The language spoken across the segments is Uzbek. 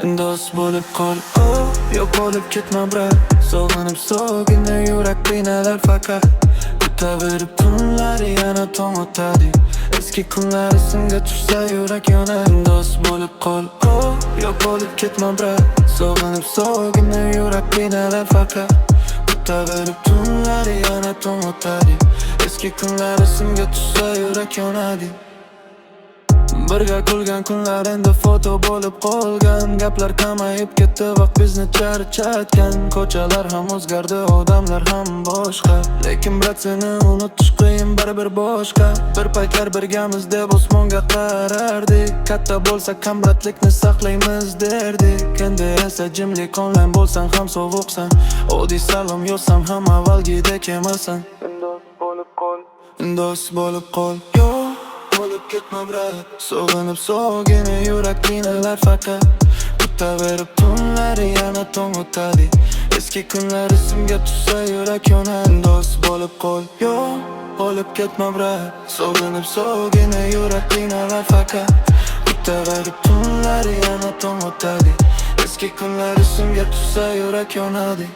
do'st bo'lib qol, oh, yo'q bo'lib ketma brat. Sog'inib so'g'inni yurak qiynalar faqat. Kutaverib tunlari yana tong otadi. Eski kunlar esimga tushsa yurak yonadi. Do'st bo'lib qol, oh, yo'q bo'lib ketma brat. Sog'inib so'g'inni yurak qiynalar faqat. Kutaverib tunlari yana tong otadi. Eski kunlar esimga tushsa yurak yonadi. Birga kulgan kunlar endi foto bo'lib qolgan. Gaplar kamayib ketdi, vaqt bizni charchatgan. Ko'chalar ham o'zgardi, odamlar ham boshqa. Lekin brat seni unutish qiyin baribir boshqa. Bir paytlar birgamiz deb osmonga qarardik. Katta bo'lsak ham bratlikni saqlaymiz derdik. Endi esa jimlik, onlayn bo'lsang ham sovuqsan. Oddiy salom yozsam ham avvalgidek emasan. Do'st bo'lib qol, bo'lib ketma brat. Sog'inib so'g'ini yurak qiynalar faqat. Kutaverib tunlari yana tong otadi. Eski kunlar esimga tushsa yurak yonadi. Do'st bo'lib qol, bo'lib ketma brat. Sog'inib so'g'ini yurak qiynalar faqat. Kutaverib tunlari yana tong otadi. Eski kunlar esimga tushsa yurak yonadi.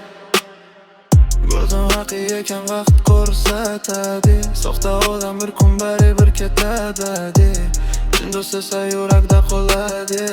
Go'zon haqiqiy ekan vaqt ko'rsatadi. Soxta odam bir kun baribir ketadi. Chin do'st esa yurakda qoladi.